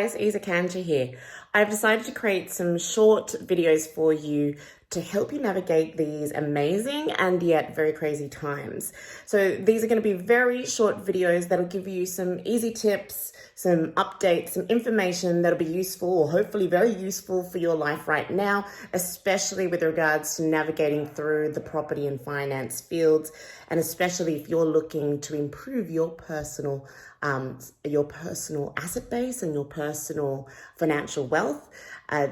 guys, Isa Kanja here. I've decided to create some short videos for you to help you navigate these amazing and yet very crazy times. So these are going to be very short videos that'll give you some easy tips, some updates, some information that'll be useful or hopefully very useful for your life right now, especially with regards to navigating through the property and finance fields, and especially if you're looking to improve your personal asset base and your personal financial wealth.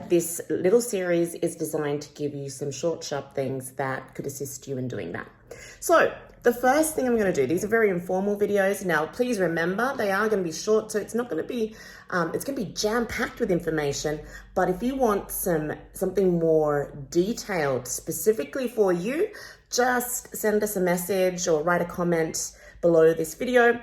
This little series is designed to give you some short, sharp things that could assist you in doing that. So the first thing I'm going to do, these are very informal videos. Now, please remember, they are going to be short, so it's not going to be, it's going to be jam-packed with information. But if you want something more detailed specifically for you, just send us a message or write a comment below this video,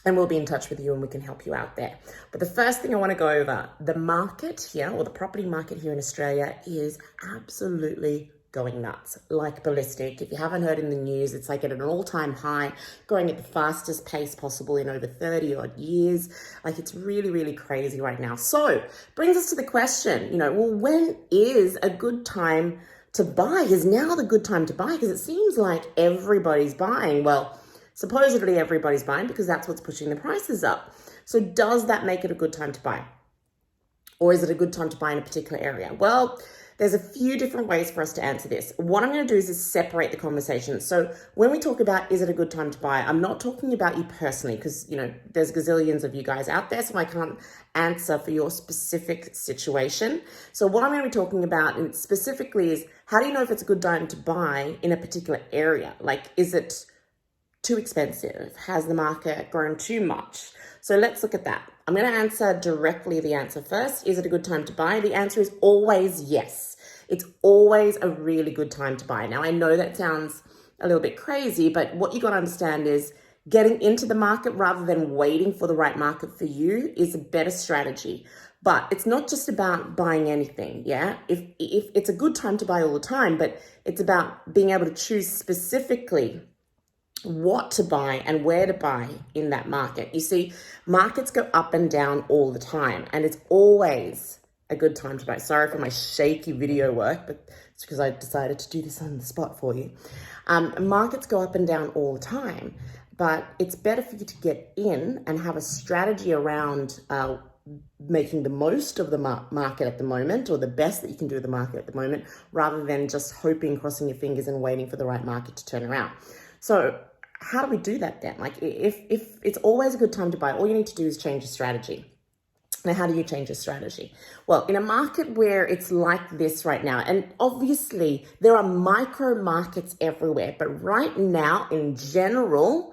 and we'll be in touch with you and we can help you out there. But the first thing I want to go over, the market here, or the property market here in Australia, is absolutely going nuts, like ballistic. If you haven't heard in the news, it's like at an all-time high, going at the fastest pace possible in over 30 odd years. Like, it's really, really crazy right now. So brings us to the question, well, when is a good time to buy? Is now the good time to buy? Because it seems like everybody's buying. Well, supposedly everybody's buying because that's what's pushing the prices up. So does that make it a good time to buy? Or is it a good time to buy in a particular area? Well, there's a few different ways for us to answer this. What I'm going to do is separate the conversation. So when we talk about is it a good time to buy, I'm not talking about you personally because, there's gazillions of you guys out there, so I can't answer for your specific situation. So what I'm going to be talking about specifically is, how do you know if it's a good time to buy in a particular area? Like, is it too expensive? Has the market grown too much? So let's look at that. I'm going to answer directly the answer first. Is it a good time to buy? The answer is always yes. It's always a really good time to buy. Now, I know that sounds a little bit crazy, but what you got to understand is getting into the market rather than waiting for the right market for you is a better strategy. But it's not just about buying anything, yeah? If it's a good time to buy all the time, but it's about being able to choose specifically what to buy and where to buy in that market. You see, markets go up and down all the time, and it's always a good time to buy. Sorry for my shaky video work, but it's because I decided to do this on the spot for you. Markets go up and down all the time, but it's better for you to get in and have a strategy around making the most of the market at the moment, or the best that you can do with the market at the moment, rather than just hoping, crossing your fingers and waiting for the right market to turn around. So how do we do that then? Like, if it's always a good time to buy, all you need to do is change your strategy. Now, how do you change your strategy? Well, in a market where it's like this right now, and obviously there are micro markets everywhere, but right now in general,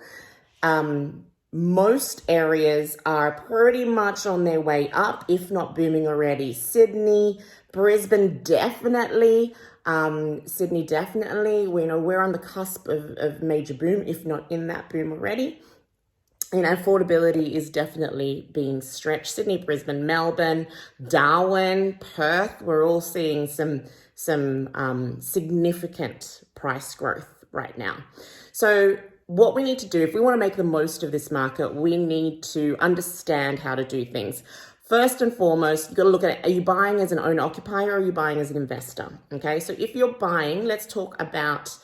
most areas are pretty much on their way up, if not booming already. Sydney, Brisbane, definitely. Sydney, definitely. We're on the cusp of major boom, if not in that boom already. Affordability is definitely being stretched. Sydney, Brisbane, Melbourne, Darwin, Perth, we're all seeing some significant price growth right now. So what we need to do, if we want to make the most of this market, we need to understand how to do things. First and foremost, you've got to look at it. Are you buying as an owner-occupier, or are you buying as an investor? Okay, so if you're buying, let's talk about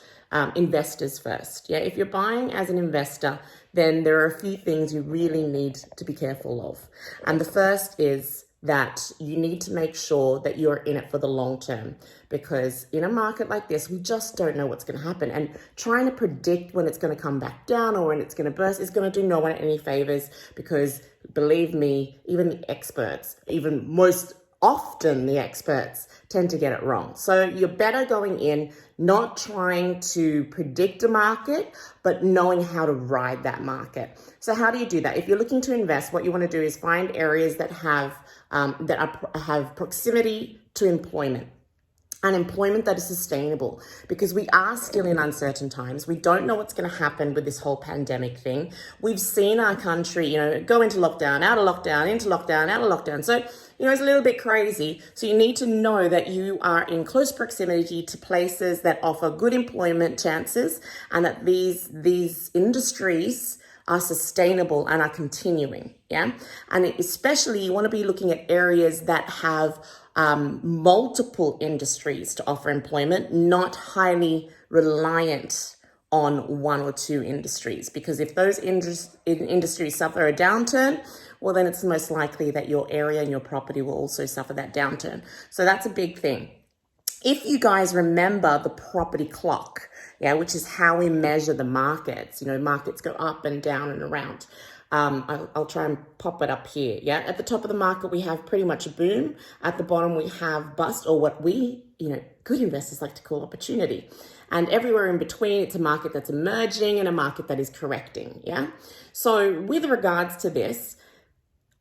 investors first. Yeah, if you're buying as an investor, then there are a few things you really need to be careful of. And the first is that you need to make sure that you're in it for the long term, because in a market like this, we just don't know what's going to happen. And trying to predict when it's going to come back down or when it's going to burst is going to do no one any favors, because believe me, even the experts, even most often the experts, tend to get it wrong. So you're better going in, not trying to predict a market, but knowing how to ride that market. So how do you do that? If you're looking to invest, what you want to do is find areas that have proximity to employment. And employment that is sustainable, because we are still in uncertain times. We don't know what's going to happen with this whole pandemic thing. We've seen our country, go into lockdown, out of lockdown, into lockdown, out of lockdown. So, it's a little bit crazy. So you need to know that you are in close proximity to places that offer good employment chances, and that these industries are sustainable and are continuing, yeah? And especially you want to be looking at areas that have multiple industries to offer employment, not highly reliant on one or two industries. Because if those industries suffer a downturn, well, then it's most likely that your area and your property will also suffer that downturn. So that's a big thing. If you guys remember the property clock, yeah, which is how we measure the markets, you know, markets go up and down and around. I'll try and pop it up here. Yeah, at the top of the market, we have pretty much a boom. At the bottom, we have bust, or what we, good investors like to call opportunity. And everywhere in between, it's a market that's emerging and a market that is correcting. Yeah. So with regards to this,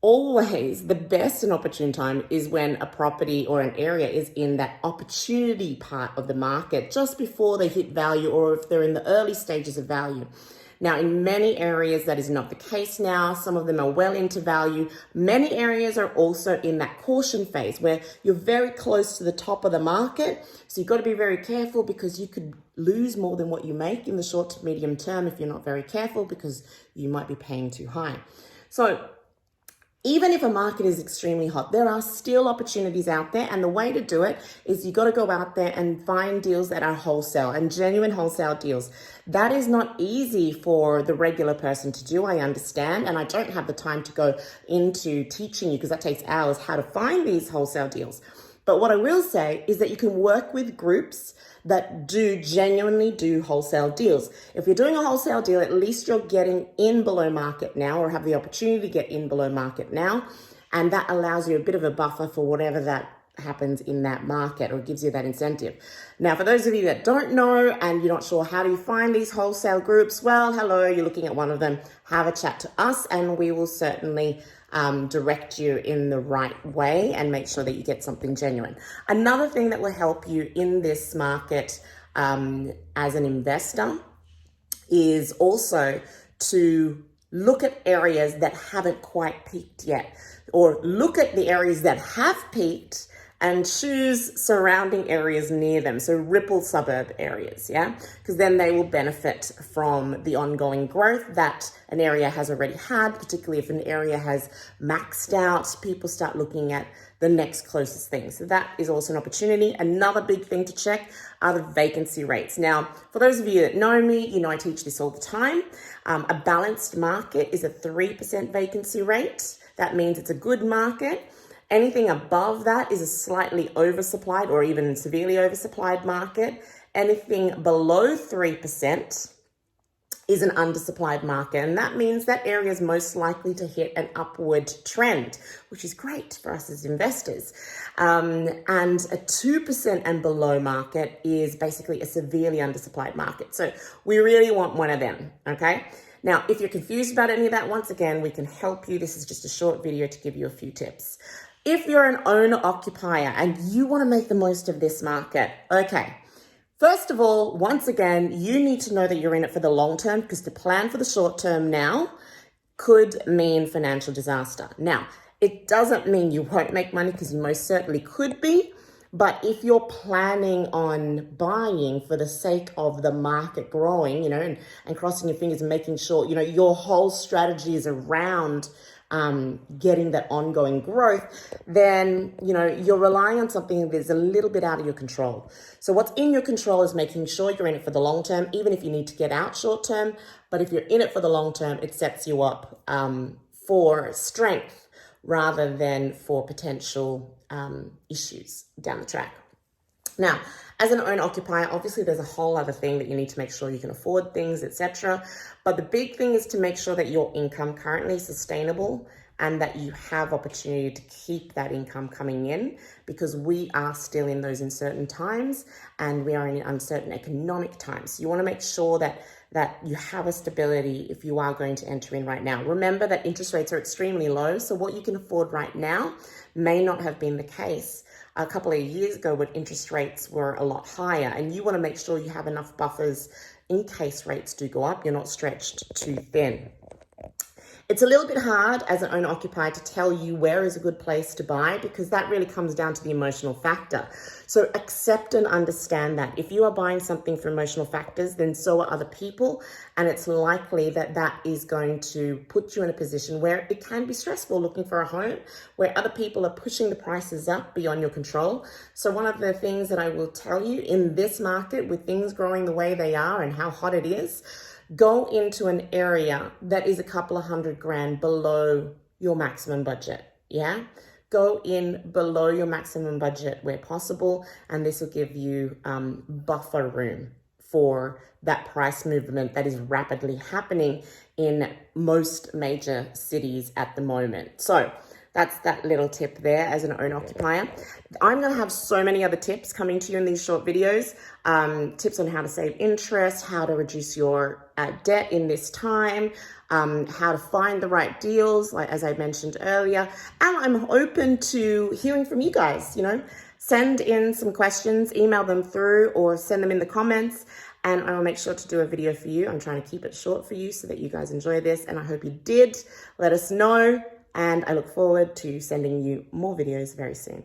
always the best and opportune time is when a property or an area is in that opportunity part of the market, just before they hit value, or if they're in the early stages of value. Now, in many areas, that is not the case now. Some of them are well into value. Many areas are also in that caution phase where you're very close to the top of the market. So you've got to be very careful, because you could lose more than what you make in the short to medium term if you're not very careful, because you might be paying too high. So even if a market is extremely hot, there are still opportunities out there. And the way to do it is you got to go out there and find deals that are wholesale and genuine wholesale deals. That is not easy for the regular person to do, I understand. And I don't have the time to go into teaching you, because that takes hours, how to find these wholesale deals. But what I will say is that you can work with groups that genuinely do wholesale deals. If you're doing a wholesale deal, at least you're getting in below market now, or have the opportunity to get in below market now. And that allows you a bit of a buffer for whatever that happens in that market, or gives you that incentive. Now, for those of you that don't know and you're not sure how do you find these wholesale groups, well, hello, you're looking at one of them. Have a chat to us and we will certainly direct you in the right way and make sure that you get something genuine. Another thing that will help you in this market as an investor is also to look at areas that haven't quite peaked yet, or look at the areas that have peaked and choose surrounding areas near them. So ripple suburb areas, yeah? Because then they will benefit from the ongoing growth that an area has already had, particularly if an area has maxed out, people start looking at the next closest thing. So that is also an opportunity. Another big thing to check are the vacancy rates. Now, for those of you that know me, you know I teach this all the time. A balanced market is a 3% vacancy rate. That means it's a good market. Anything above that is a slightly oversupplied or even severely oversupplied market. Anything below 3% is an undersupplied market. And that means that area is most likely to hit an upward trend, which is great for us as investors. And a 2% and below market is basically a severely undersupplied market. So we really want one of them, okay? Now, if you're confused about any of that, once again, we can help you. This is just a short video to give you a few tips. If you're an owner-occupier and you want to make the most of this market, okay, first of all, once again, you need to know that you're in it for the long term, because to plan for the short term now could mean financial disaster. Now, it doesn't mean you won't make money, because you most certainly could be. But if you're planning on buying for the sake of the market growing, and crossing your fingers and making sure, your whole strategy is around getting that ongoing growth, then, you're relying on something that is a little bit out of your control. So what's in your control is making sure you're in it for the long term, even if you need to get out short term. But if you're in it for the long term, it sets you up for strength rather than for potential issues down the track. Now, as an owner-occupier, obviously there's a whole other thing that you need to make sure you can afford things, etc. But the big thing is to make sure that your income currently is sustainable and that you have opportunity to keep that income coming in, because we are still in those uncertain times and we are in uncertain economic times. You want to make sure that you have a stability if you are going to enter in right now. Remember that interest rates are extremely low, so what you can afford right now may not have been the case a couple of years ago when interest rates were a lot higher, and you want to make sure you have enough buffers in case rates do go up. You're not stretched too thin. It's a little bit hard as an owner-occupier to tell you where is a good place to buy, because that really comes down to the emotional factor. So accept and understand that. If you are buying something for emotional factors, then so are other people. And it's likely that that is going to put you in a position where it can be stressful looking for a home, where other people are pushing the prices up beyond your control. So one of the things that I will tell you in this market, with things growing the way they are and how hot it is, go into an area that is a couple of $100,000 below your maximum budget. Yeah. Go in below your maximum budget where possible, and this will give you buffer room for that price movement that is rapidly happening in most major cities at the moment. So that's that little tip there as an owner-occupier. I'm going to have so many other tips coming to you in these short videos. Tips on how to save interest, how to reduce your debt in this time, how to find the right deals, like as I mentioned earlier. And I'm open to hearing from you guys, Send in some questions, email them through, or send them in the comments, and I will make sure to do a video for you. I'm trying to keep it short for you so that you guys enjoy this, and I hope you did. Let us know. And I look forward to sending you more videos very soon.